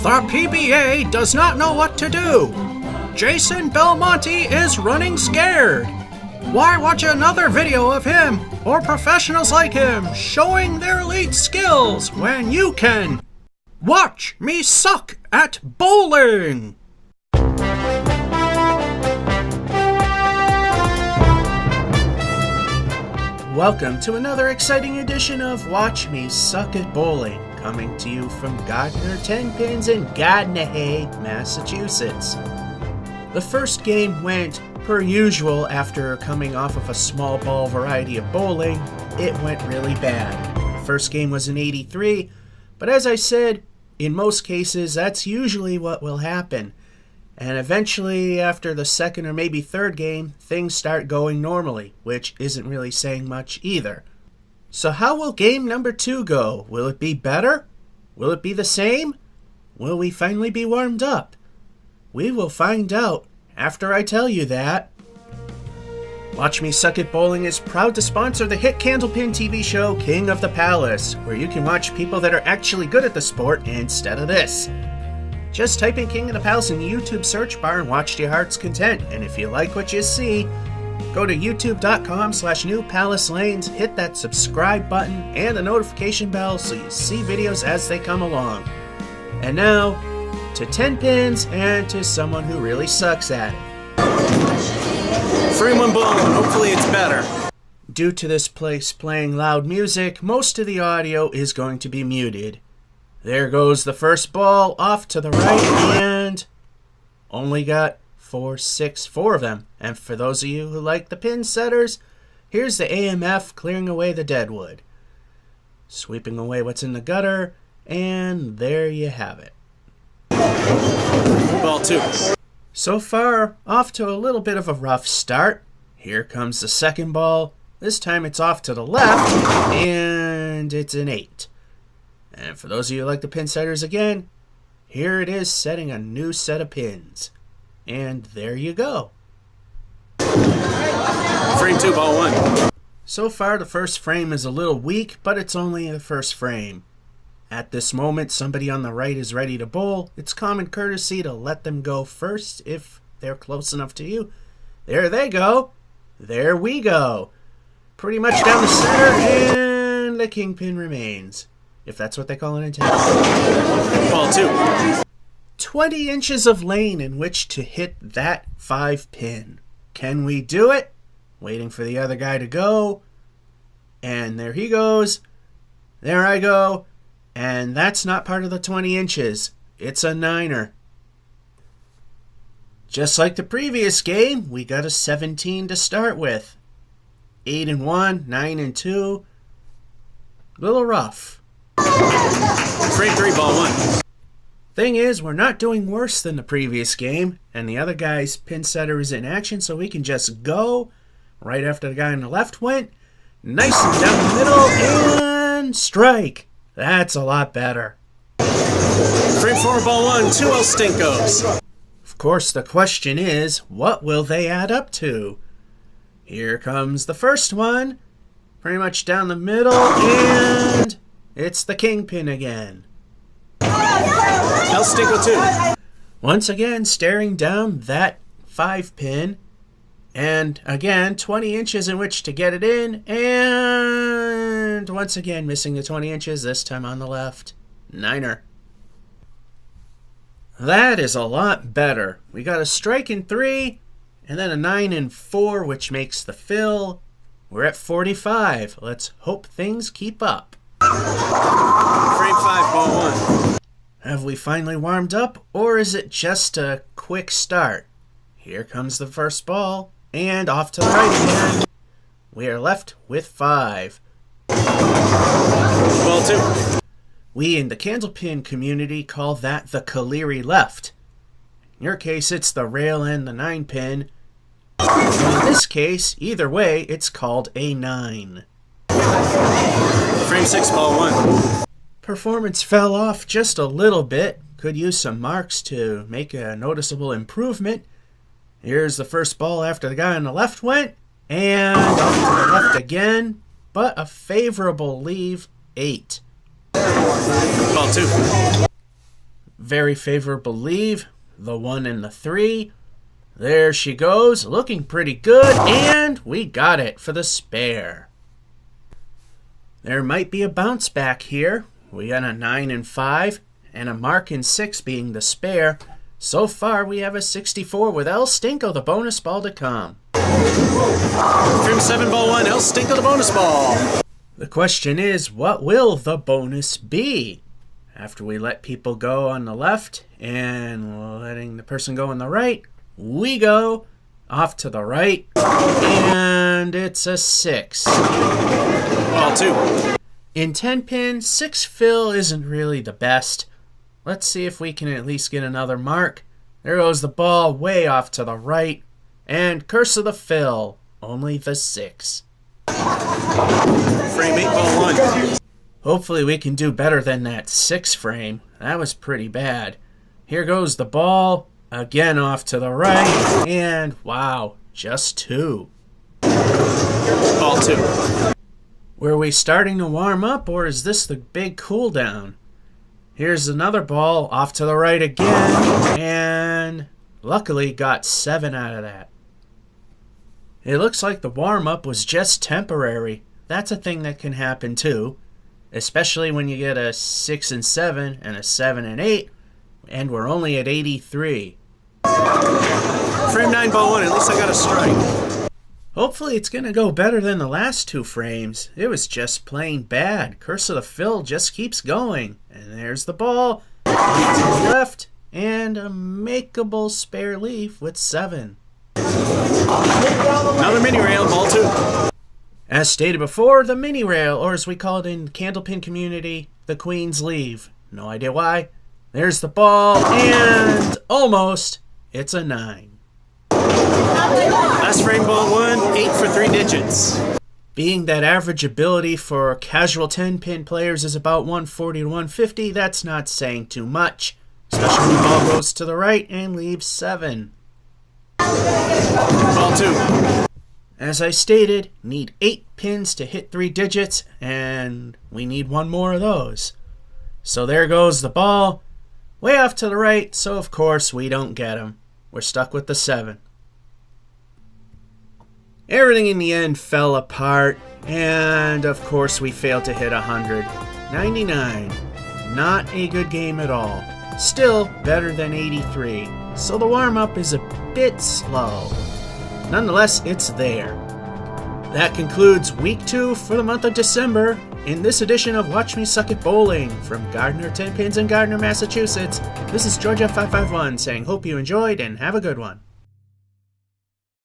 The PBA does not know what to do. Jason Belmonte is running scared. Why watch another video of him or professionals like him showing their elite skills when you can watch me suck at bowling? Welcome to another exciting edition of Watch Me Suck at Bowling, coming to you from Gardner Ten Pins in Gardner, Massachusetts. The first game went per usual. After coming off of a small ball variety of bowling, it went really bad. The first game was an 83, but as I said, in most cases that's usually what will happen. And eventually, after the second or maybe third game, things start going normally, which isn't really saying much either. So how will game number 2 go? Will it be better? Will it be the same? Will we finally be warmed up? We will find out after I tell you that. Watch Me Suck at Bowling is proud to sponsor the hit Candlepin TV show King of the Palace, where you can watch people that are actually good at the sport instead of this. Just type in King of the Palace in the YouTube search bar and watch to your heart's content. And if you like what you see, go to youtube.com/newpalacelanes, hit that subscribe button and the notification bell so you see videos as they come along. And now, to 10 pins and to someone who really sucks at it. Frame one ball, and hopefully it's better. Due to this place playing loud music, most of the audio is going to be muted. There goes the first ball off to the right, and only got 4 of them. And for those of you who like the pin setters, here's the AMF clearing away the deadwood, sweeping away what's in the gutter, and there you have it. Ball 2. So far, off to a little bit of a rough start. Here comes the second ball. This time it's off to the left, and it's an 8. And for those of you who like the pin setters again, here it is setting a new set of pins. And there you go. Frame 2, ball 1. So far the first frame is a little weak, but it's only the first frame. At this moment, somebody on the right is ready to bowl. It's common courtesy to let them go first if they're close enough to you. There they go. There we go. Pretty much down the center, and the kingpin remains, if that's what they call it in tennis. Ball 2. 20 inches of lane in which to hit that 5 pin. Can we do it? Waiting for the other guy to go. And there he goes. There I go. And that's not part of the 20 inches. It's a 9er. Just like the previous game, we got a 17 to start with. 8 and 1, 9 and 2. Little rough. Frame 3, ball 1. Thing is, we're not doing worse than the previous game, and the other guy's pin setter is in action, so we can just go right after the guy on the left went. Nice and down the middle, and strike. That's a lot better. Frame 4, ball 1, 2 El Stinkos. Of course, the question is, what will they add up to? Here comes the first one, pretty much down the middle, and it's the kingpin again. El Stinko 2. Once again, staring down that 5 pin. And again, 20 inches in which to get it in. And once again, missing the 20 inches, this time on the left. 9er. That is a lot better. We got a strike in 3, and then a 9 in 4, which makes the fill. We're at 45. Let's hope things keep up. Frame 5, ball 1. Have we finally warmed up, or is it just a quick start? Here comes the first ball, and off to the right again. We are left with 5. Ball 2. We in the Candlepin community call that the Caleri left. In your case, it's the rail and the 9 pin. And in this case, either way, it's called a 9. Frame 6, ball 1. Performance fell off just a little bit. Could use some marks to make a noticeable improvement. Here's the first ball after the guy on the left went. And off to the left again. But a favorable leave, 8. Ball 2. very favorable leave. The 1 and the 3. There she goes, looking pretty good, and we got it for the spare. There might be a bounce back here. We got a 9 and 5, and a mark in 6 being the spare. So far, we have a 64 with El Stinko, the bonus ball to come. Frame 7, ball 1, El Stinko, the bonus ball. The question is, what will the bonus be? After we let people go on the left and letting the person go on the right, we go off to the right, and it's a 6. Ball 2. In 10 pin, 6 fill isn't really the best. Let's see if we can at least get another mark. There goes the ball way off to the right, and curse of the fill, only the 6. Frame 8, ball 1. Hopefully we can do better than that 6 frame. That was pretty bad. Here goes the ball, again off to the right, and wow, just 2. Ball 2. Were we starting to warm up, or is this the big cool down? Here's another ball off to the right again, and luckily got 7 out of that. It looks like the warm-up was just temporary. That's a thing that can happen too, especially when you get a 6 and 7 and a 7 and 8, and we're only at 83. Frame 9, ball 1, at least I got a strike. Hopefully it's going to go better than the last 2 frames. It was just plain bad. Curse of the Fill just keeps going. And there's the ball. To the left. And a makeable spare leaf with 7. Another mini rail, ball 2. As stated before, the mini rail, or as we call it in Candlepin community, the Queen's Leave. No idea why. There's the ball. And almost. It's a 9. Last frame, ball 1, 8 for 3 digits. Being that average ability for casual 10-pin players is about 140 to 150, that's not saying too much. Especially when the ball goes to the right and leaves 7. Ball 2. As I stated, need 8 pins to hit 3 digits, and we need 1 more of those. So there goes the ball, way off to the right, so of course we don't get him. We're stuck with the 7. Everything in the end fell apart, and of course we failed to hit 100. 99. Not a good game at all. Still better than 83, so the warm-up is a bit slow. Nonetheless, it's there. That concludes week 2 for the month of December in this edition of Watch Me Suck at Bowling from Gardner Ten Pins in Gardner, Massachusetts. This is Georgia551 saying hope you enjoyed and have a good one.